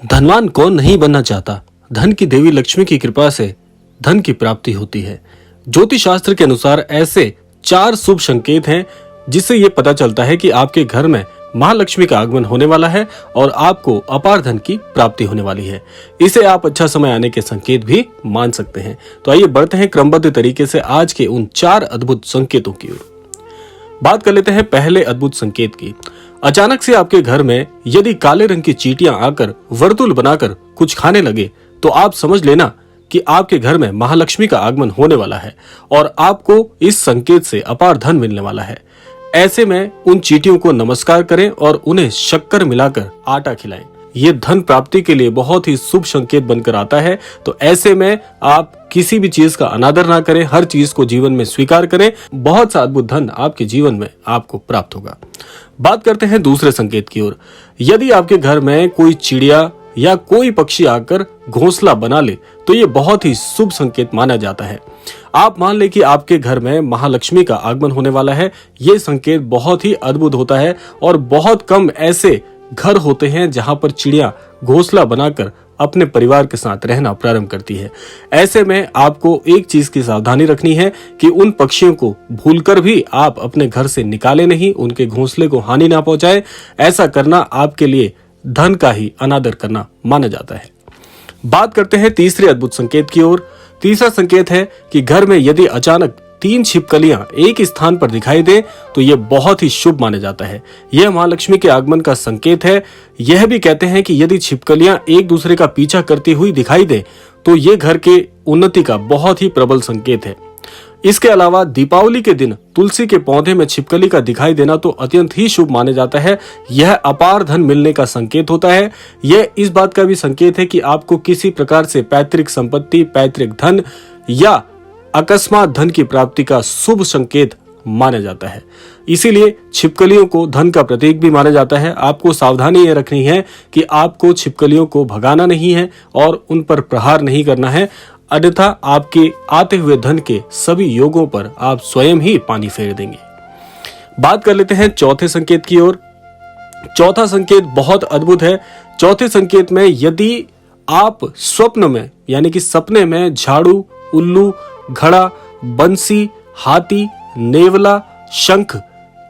धनवान कौन नहीं बनना चाहता। धन की देवी लक्ष्मी की कृपा से धन की प्राप्ति होती है। ज्योतिष शास्त्र के अनुसार ऐसे 4 शुभ संकेत हैं जिससे ये पता चलता है कि आपके घर में महालक्ष्मी का आगमन होने वाला है और आपको अपार धन की प्राप्ति होने वाली है। इसे आप अच्छा समय आने के संकेत भी मान सकते हैं। तो आइए बढ़ते हैं क्रमबद्ध तरीके से आज के उन 4 अद्भुत संकेतों की ओर। बात कर लेते हैं पहले अद्भुत संकेत की। अचानक से आपके घर में यदि काले रंग की चींटियां आकर वर्तुल बनाकर कुछ खाने लगे तो आप समझ लेना कि आपके घर में महालक्ष्मी का आगमन होने वाला है और आपको इस संकेत से अपार धन मिलने वाला है। ऐसे में उन चींटियों को नमस्कार करें और उन्हें शक्कर मिलाकर आटा खिलाएं। ये धन प्राप्ति के लिए बहुत ही शुभ संकेत बनकर आता है। तो ऐसे में आप किसी भी चीज का अनादर ना करें, हर चीज को जीवन में स्वीकार करें। बहुत सा अद्भुत धन आपके जीवन में आपको प्राप्त होगा। बात करते हैं दूसरे संकेत की ओर। यदि आपके घर में कोई चिड़िया या कोई पक्षी आकर घोंसला बना ले तो ये बहुत ही शुभ संकेत माना जाता है। आप मान ले कि आपके घर में महालक्ष्मी का आगमन होने वाला है। ये संकेत बहुत ही अद्भुत होता है और बहुत कम ऐसे घर होते हैं जहां पर चिड़िया घोंसला बनाकर अपने परिवार के साथ रहना प्रारंभ करती है। ऐसे में आपको एक चीज की सावधानी रखनी है कि उन पक्षियों को भूलकर भी आप अपने घर से निकाले नहीं, उनके घोंसले को हानि ना पहुंचाए। ऐसा करना आपके लिए धन का ही अनादर करना माना जाता है। बात करते हैं तीसरे अद्भुत संकेत की ओर। तीसरा संकेत है कि घर में यदि अचानक 3 छिपकलियां एक स्थान पर दिखाई दे तो यह बहुत ही शुभ माना जाता है। यह महालक्ष्मी के आगमन का संकेत है। यह भी कहते हैं कि यदि छिपकलियां एक दूसरे का पीछा करती हुई दिखाई दे तो यह घर के उन्नति का बहुत ही प्रबल संकेत है। इसके अलावा दीपावली के दिन तुलसी के पौधे में छिपकली का दिखाई देना तो अत्यंत ही शुभ माने जाता है। यह अपार धन मिलने का संकेत होता है। यह इस बात का भी संकेत है कि आपको किसी प्रकार से पैतृक संपत्ति, पैतृक धन या अकस्मात धन की प्राप्ति का शुभ संकेत माना जाता है। इसीलिए छिपकलियों को धन का प्रतीक भी माना जाता है। आपको सावधानी यह रखनी है कि आपको छिपकलियों को भगाना नहीं है और उन पर प्रहार नहीं करना है, अन्यथा आपके आते हुए धन के सभी योगों पर आप स्वयं ही पानी फेर देंगे। बात कर लेते हैं चौथे संकेत की ओर। चौथा संकेत बहुत अद्भुत है। चौथे संकेत में यदि आप स्वप्न में यानी कि सपने में झाड़ू, उल्लू, घड़ा, बंसी, हाथी, नेवला, शंख,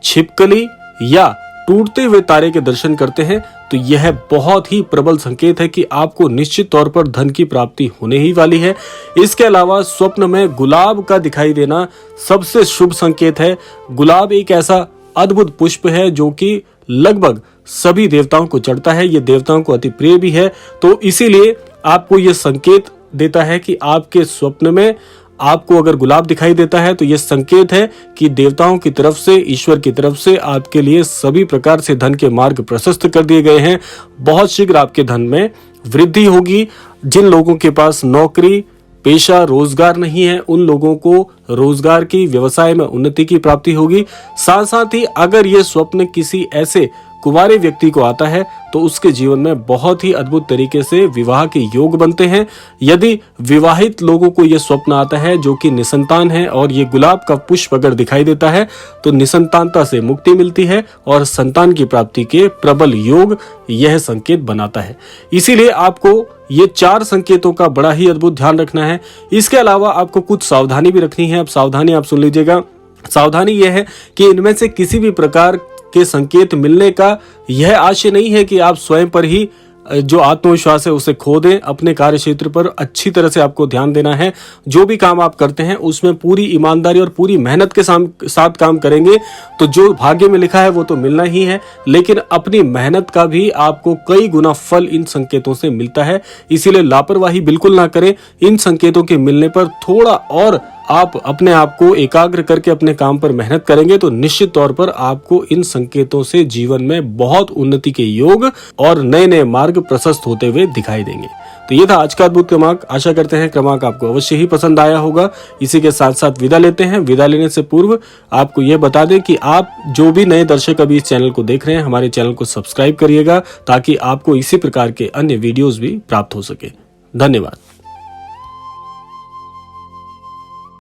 छिपकली या टूटते हुए तारे के दर्शन करते हैं तो यह बहुत ही प्रबल संकेत है कि आपको निश्चित तौर पर धन की प्राप्ति होने ही वाली है। इसके अलावा स्वप्न में गुलाब का दिखाई देना सबसे शुभ संकेत है। गुलाब एक ऐसा अद्भुत पुष्प है जो कि लगभग सभी देवताओं को चढ़ता है। ये देवताओं को अति प्रिय भी है। तो इसीलिए आपको यह संकेत देता है कि आपके स्वप्न में आपको अगर गुलाब दिखाई देता है तो यह संकेत है कि देवताओं की तरफ से, ईश्वर की तरफ से आपके लिए सभी प्रकार से धन के मार्ग प्रशस्त कर दिए गए हैं। बहुत शीघ्र आपके धन में वृद्धि होगी। जिन लोगों के पास नौकरी, पेशा, रोजगार नहीं है उन लोगों को रोजगार की, व्यवसाय में उन्नति की प्राप्ति होगी। साथ साथ ही अगर ये स्वप्न किसी ऐसे कुंवारे व्यक्ति को आता है तो उसके जीवन में बहुत ही अद्भुत तरीके से विवाह के योग बनते हैं। यदि विवाहित लोगों को यह स्वप्न आता है जो कि निसंतान है और ये गुलाब का पुष्प अगर दिखाई देता है तो निसंतानता से मुक्ति मिलती है और संतान की प्राप्ति के प्रबल योग यह संकेत बनाता है। इसीलिए आपको ये 4 संकेतों का बड़ा ही अद्भुत ध्यान रखना है। इसके अलावा आपको कुछ सावधानी भी रखनी है। अब सावधानी आप सुन लीजिएगा। सावधानी यह है कि इनमें से किसी भी प्रकार के संकेत मिलने का यह आशय नहीं है कि आप स्वयं पर ही जो आत्मविश्वास है उसे खो दें। अपने कार्य क्षेत्र पर अच्छी तरह से आपको ध्यान देना है। जो भी काम आप करते हैं उसमें पूरी ईमानदारी और पूरी मेहनत के साथ काम करेंगे तो जो भाग्य में लिखा है वो तो मिलना ही है, लेकिन अपनी मेहनत का भी आपको कई गुना फल इन संकेतों से मिलता है। इसीलिए लापरवाही बिल्कुल ना करें। इन संकेतों के मिलने पर थोड़ा और आप अपने आप को एकाग्र करके अपने काम पर मेहनत करेंगे तो निश्चित तौर पर आपको इन संकेतों से जीवन में बहुत उन्नति के योग और नए नए मार्ग प्रशस्त होते हुए दिखाई देंगे। तो ये था आज का अद्भुत क्रमांक। आशा करते हैं क्रमांक आपको अवश्य ही पसंद आया होगा। इसी के साथ साथ विदा लेते हैं। विदा लेने से पूर्व आपको यह बता दें कि आप जो भी नए दर्शक अभी इस चैनल को देख रहे हैं हमारे चैनल को सब्सक्राइब करिएगा ताकि आपको इसी प्रकार के अन्य वीडियोस भी प्राप्त हो सके। धन्यवाद।